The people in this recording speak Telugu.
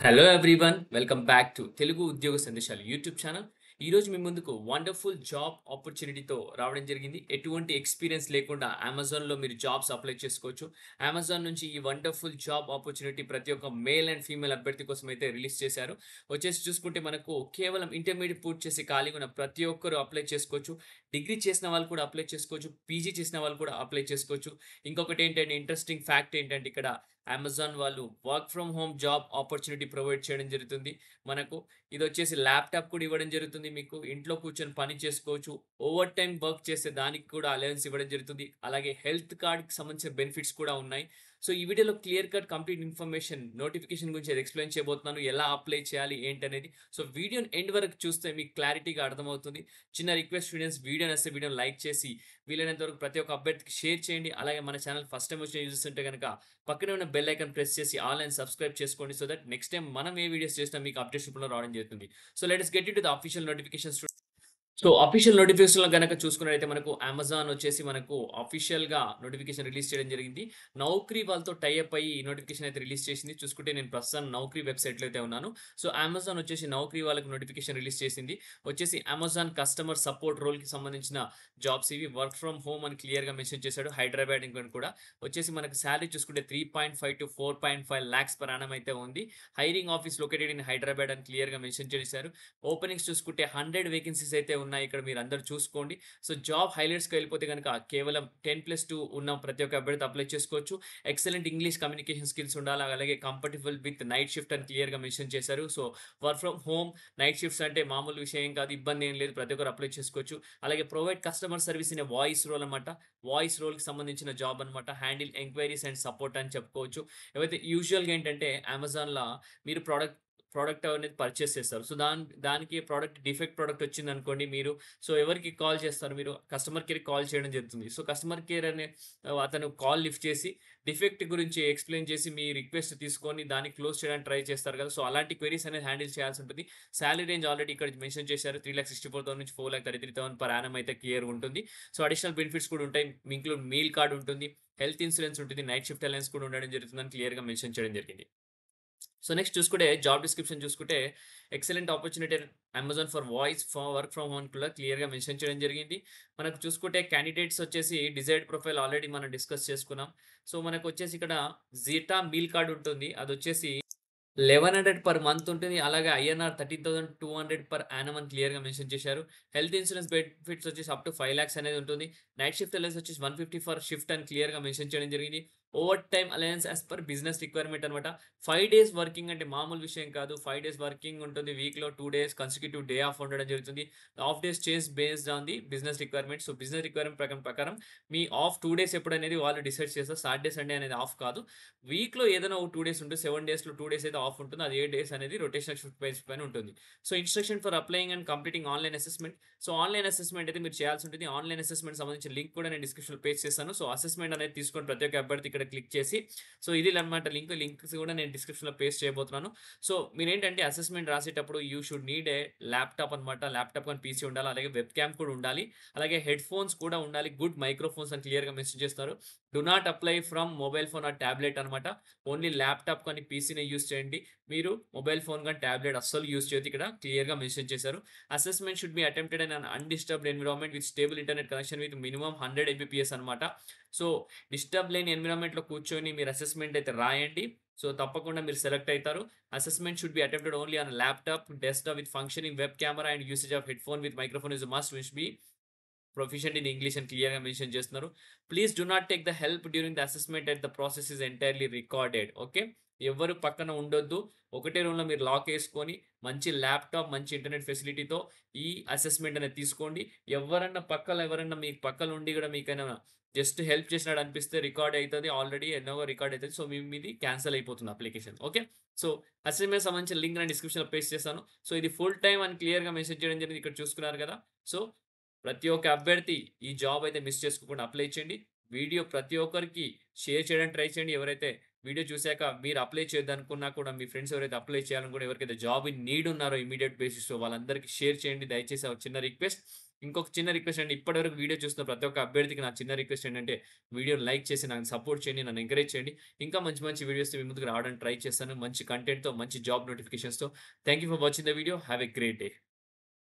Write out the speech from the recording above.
Hello everyone welcome back to Telugu ఉద్యోగ సందేశాలు యూట్యూబ్ ఛానల్. ఈరోజు మీ ముందుకు వండర్ఫుల్ జాబ్ ఆపర్చునిటీతో రావడం జరిగింది. ఎటువంటి ఎక్స్పీరియన్స్ లేకుండా అమెజాన్లో మీరు జాబ్స్ అప్లై చేసుకోవచ్చు. అమెజాన్ నుంచి ఈ వండర్ఫుల్ జాబ్ ఆపర్చునిటీ ప్రతి ఒక్క మేల్ అండ్ ఫీమేల్ అభ్యర్థి కోసం అయితే రిలీజ్ చేశారు. వచ్చేసి చూసుకుంటే మనకు కేవలం ఇంటర్మీడియట్ పూర్తి చేసి ఖాళీగా ఉన్న ప్రతి ఒక్కరు అప్లై చేసుకోవచ్చు. డిగ్రీ చేసిన వాళ్ళు కూడా అప్లై చేసుకోవచ్చు. పీజీ చేసిన వాళ్ళు కూడా అప్లై చేసుకోవచ్చు. ఇంకొకటి ఏంటంటే ఇంట్రెస్టింగ్ ఫ్యాక్ట్ ఏంటంటే ఇక్కడ అమెజాన్ వాళ్ళు work from home job opportunity provide చేయడం జరుగుతుంది. మనకు ఇదొచ్చేసి ల్యాప్‌టాప్ కూడా ఇవ్వడం జరుగుతుంది మీకు. ఇంట్లో కూర్చొని పని చేసుకోవచ్చు. ఓవర్ టైమ్ వర్క్ చేసే దానికి కూడా అలవెన్స్ ఇవ్వడం జరుగుతుంది. అలాగే హెల్త్ కార్డ్‌కి సంబంధించిన బెనిఫిట్స్ కూడా ఉన్నాయి. సో, ఈ వీడియోలో clear cut complete information notification గురించి అది ఎక్స్‌ప్లెయిన్ చేయబోతున్నాను. ఎలా అప్లై చేయాలి ఏంటనేది. సో, వీడియోని ఎండ్ వరకు చూస్తే మీకు క్లారిటీగా అర్థమవుతుంది. చిన్న రిక్వెస్ట్ స్టూడెంట్స్ వీడియో నచ్చితే వీడియోని లైక్ చేసి వీలైనంత వరకు ప్రతి ఒక్క అభ్యర్థికి షేర్ చేయండి. అలాగే మన ఛానల్ ఫస్ట్ టైమ్ వచ్చిన యూజర్స్ ఉంటే గనక పక్కనే ఉన్న బెల్ ఐకాన్ ప్రెస్ చేసి ఆల్ అండ్ సబ్స్క్రైబ్ చేసుకోండి. సో దట్ నెక్స్ట్ టైమ్ మనం ఏ వీడియోస్ చేసినా మీకు అప్డేట్స్ రూపంలో రావడం జరుగుతుంది. So let us get into the official notifications. So, official నోటిఫికేషన్‌లో గనక చూసుకున్నట్టయితే మనకు అమెజాన్ వచ్చేసి మనకు అఫీషియల్‌గా నోటిఫికేషన్ రిలీజ్ చేయడం జరిగింది. నౌకరీ వాళ్ళతో టై అప్ అయ్యి ఈ నోటిఫికేషన్ అయితే రిలీజ్ చేసింది. చూసుకుంటే నేను ప్రస్తుతం నౌకరీ వెబ్‌సైట్‌లో అయితే ఉన్నాను. సో, అమెజాన్ వచ్చేసి నౌకరీ వాళ్ళకి నోటిఫికేషన్ రిలీజ్ చేసింది. వచ్చేసి అమెజాన్ కస్టమర్ సపోర్ట్ రోల్‌కి సంబంధించిన జాబ్స్ ఇవి. వర్క్ ఫ్రమ్ హోమ్ అని క్లియర్‌గా మెన్షన్ చేశాడు. హైదరాబాద్ ఇంకొని కూడా. వచ్చేసి మనకు సాలరీ చూసుకుంటే 3.5-4.5 లాక్స్ పర్ యానమ్ అయితే ఉంది. Hiring office located in Hyderabad అని క్లియర్‌గా మెన్షన్ చేశారు. ఓపెనింగ్స్ చూసుకుంటే 100 వేకెన్సీస్ అయితే ఉన్నాయి. ఇక్కడ మీరందరూ చూసుకోండి. సో, జాబ్ హైలైట్స్‌కి వెళ్ళిపోతే గనక కేవలం 10+2 ఉన్న ప్రతి ఒక్క అభ్యర్థి అప్లై చేసుకోవచ్చు. ఎక్సలెంట్ ఇంగ్లీష్ కమ్యూనికేషన్ స్కిల్స్ ఉండాలి. అలాగే కంఫర్టబుల్ విత్ నైట్ షిఫ్ట్ అని క్లియర్‌గా మెన్షన్ చేశారు. So, work from home night shifts అంటే మామూలు విషయం ఏం కాదు. ఇబ్బంది ఏం లేదు. ప్రతి ఒక్కరు అప్లై చేసుకోవచ్చు. అలాగే provide customer service in a voice role అన్నమాట. వాయిస్ రోల్‌కి సంబంధించిన జాబ్ అన్నమాట. హ్యాండిల్ ఎంక్వైరీస్ అండ్ సపోర్ట్ అని చెప్పుకోవచ్చు. ఏవైతే యూజువల్‌గా ఏంటంటే అమెజాన్‌ల మీరు ప్రొడక్ట్ అనేది పర్చేస్ చేస్తారు. సో, దానికి డిఫెక్ట్ ప్రొడక్ట్ వచ్చిందనుకోండి మీరు. సో, ఎవరికి కాల్ చేస్తారు మీరు? కస్టమర్ కేర్‌కి కాల్ చేయడం జరుగుతుంది. సో, కస్టమర్ కేర్ అనే అతను కాల్ లిఫ్ట్ చేసి డిఫెక్ట్ గురించి ఎక్స్‌ప్లెయిన్ చేసి మీ రిక్వెస్ట్ తీసుకొని దాన్ని క్లోజ్ చేయడానికి ట్రై చేస్తారు కదా! సో, అలాంటి క్వెరీస్ అనేది హ్యాండిల్ చేయాల్సి ఉంటుంది. సాలరీ రేంజ్ ఆల్రెడీ ఇక్కడ మెన్షన్ చేశారు. 3,64,000 నుంచి 4,33,000 పర్ యానమ్ అయితే క్లియర్‌గా ఉంటుంది. సో, అడిషనల్ బెనిఫిట్స్ కూడా ఉంటాయి. ఇంక్లూడ్ మీల్ కార్డ్ ఉంటుంది. హెల్త్ ఇన్స్యూరెన్స్ ఉంటుంది. నైట్ షిఫ్ట్ అలవెన్స్ కూడా ఉండడం జరుగుతుందని క్లియర్‌గా మెన్షన్ చేయడం జరిగింది. సో, నెక్స్ట్ చూసుకుంటే జాబ్ డిస్క్రిప్షన్ చూసుకుంటే excellent opportunity Amazon for voice for work from home కూడా క్లియర్‌గా మెన్షన్ చేయడం జరిగింది. మనకు చూసుకుంటే క్యాండిడేట్స్ వచ్చేసి డిజైర్డ్ ప్రొఫైల్ ఆల్రెడీ మనం డిస్కస్ చేసుకున్నాం. సో, మనకొచ్చేసి ఇక్కడ జీటా మీల్ కార్డ్ ఉంటుంది. అదొచ్చేసి 1100 పర్ మంత్ ఉంటుంది. అలాగే ఐఎన్ఆర్ 13,200 పర్ యానమ్ అని క్లియర్‌గా మెన్షన్ చేశారు. హెల్త్ ఇన్స్యూరెన్స్ బెనిఫిట్స్ వచ్చేసి అప్ టు 5 లాక్స్ అనేది ఉంటుంది. నైట్ షిఫ్ట్ అలవెన్స్ వచ్చేసి 150 ఫర్ షిఫ్ట్ అని క్లియర్‌గా మెన్షన్ చేయడం జరిగింది. Over time allowance as per business requirement అనమాట. 5 డేస్ వర్కింగ్ అంటే మామూలు విషయం కాదు. 5 డేస్ వర్కింగ్ ఉంటుంది. వీక్‌లో 2 డేస్ కన్సిక్యూటివ్ డే ఆఫ్ ఉండడం జరుగుతుంది. Of days change based on the business requirement. So, business requirement ప్రకారం మీ ఆఫ్ 2 డేస్ ఎప్పుడనేది వాళ్ళు డిసైడ్ చేస్తారు. సాటర్‌డే, సండే అనేది ఆఫ్ కాదు. వీక్‌లో ఏదైనా ఒక 2 డేస్ ఉంటే 7 డేస్‌లో 2 డేస్ అయితే ఆఫ్ ఉంటుంది. అది 8 డేస్ అనేది రొటేషనల్ షిఫ్ట్ బేస్ పైన ఉంటుంది. So, instruction for applying and completing online assessment. So, online assessment అయితే మీరు చేయాల్సి ఉంటుంది. ఆన్‌లైన్ అసెస్మెంట్ సంబంధించిన లింక్ కూడా నేను డిస్క్రిప్షన్‌లో పేస్ట్ చేశాను. సో, అసెస్మెంట్ అనేది తీసుకొని ప్రతి ఒక్క అభ్యర్థి ఇక్కడ క్లిక్ చేసి సో, ఇది అన్నమాట లింక్స్ కూడా నేను డిస్క్రిప్షన్‌లో పేస్ట్ చేయబోతున్నాను. సో, మీరేంటంటే అసెస్మెంట్ రాసేటప్పుడు you should need a laptop అన్నమాట. ల్యాప్‌టాప్ కానీ పీసీ ఉండాలి. అలాగే వెబ్ క్యామ్ కూడా ఉండాలి. అలాగే హెడ్‌ఫోన్స్ కూడా ఉండాలి. గుడ్ మైక్రోఫోన్స్ అని క్లియర్‌గా మెన్షన్ చేస్తారు. Do not apply from mobile phone are tablet అన్నమాట. ఓన్లీ ల్యాప్‌టాప్ కానీ పీసీనే యూజ్ చేయండి. మీరు మొబైల్ ఫోన్ గాని, టాబ్లెట్ అస్సలు యూజ్ చేయొద్దు. ఇక్కడ క్లియర్‌గా మెన్షన్ చేశారు. Assessment should be attempted in an undisturbed environment with stable internet connection with minimum 100 Mbps అన్నమాట. సో, డిస్టర్బ్ లేని ఎన్విరాన్మెంట్‌లో కూర్చొని మీరు అసెస్మెంట్ అయితే రాయండి. సో, తప్పకుండా మీరు సెలెక్ట్ అయితారు. Assessment should be attempted only on laptop, desktop with functioning web camera and usage of headphone with microphone is a must which be proficient in English అని క్లియర్‌గా మెన్షన్ చేస్తున్నారు. Please do not take the help during the assessment at the process is entirely recorded. Okay. ఎవ్వరు పక్కన ఉండొద్దు. ఒకటే రూమ్‌లో మీరు లాక్ ఏసుకొని మంచి ల్యాప్‌టాప్, మంచి ఇంటర్నెట్ ఫెసిలిటీతో ఈ అసెస్మెంట్ అనేది తీసుకోండి. ఎవరన్నా మీ పక్కన ఉండి గూడా మీకైనా జస్ట్ హెల్ప్ చేసినట్టు అనిపిస్తే రికార్డ్ అయితది. ఆల్రెడీ ఎలాగో రికార్డ్ అయితది. సో, మీది క్యాన్సెల్ అయిపోతుంది అప్లికేషన్. ఓకే. సో, అసైన్‌మెంట్ సంబంధించిన లింక్ నేను డిస్క్రిప్షన్‌లో పేస్ట్ చేశాను. సో, ఇది ఫుల్ టైమ్ అని క్లియర్‌గా మెన్షన్ చేయడం జరిగింది. ఇక్కడ చూసుకున్నారు గదా! సో, ప్రతి ఒక్క అభ్యర్థి ఈ జాబ్ అయితే మిస్ చేసుకోకుండా అప్లై చేయండి. వీడియో ప్రతి ఒక్కరికి షేర్ చేయడానికి ట్రై చేయండి. ఎవరైతే వీడియో చూసాక మీరు అప్లై చేద్దామనుకున్నా కూడా మీ ఫ్రెండ్స్ ఎవరైతే అప్లై చేయాలని కూడా ఎవరికైతే జాబ్ ఇన్ నీడ్ ఉన్నారో ఇమ్మీడియేట్ బేసిస్‌లో వాళ్ళందరికీ షేర్ చేయండి. దయచేసి ఒక చిన్న రిక్వెస్ట్. ఇంకొక చిన్న రిక్వెస్ట్ అండి. ఇప్పటివరకు వీడియో చూస్తున్న ప్రతి ఒక్క అభ్యర్థికి నా చిన్న రిక్వెస్ట్ ఏంటంటే వీడియోని లైక్ చేసి నన్ను సపోర్ట్ చేయండి. నన్ను ఎంకరేజ్ చేయండి. ఇంకా మంచి మంచి వీడియోస్‌తో మీ ముందుకు రావడానికి ట్రై చేస్తాను. మంచి కంటెంట్‌తో, మంచి జాబ్ నోటిఫికేషన్స్‌తో. Thank you for watching the video. Have a great day.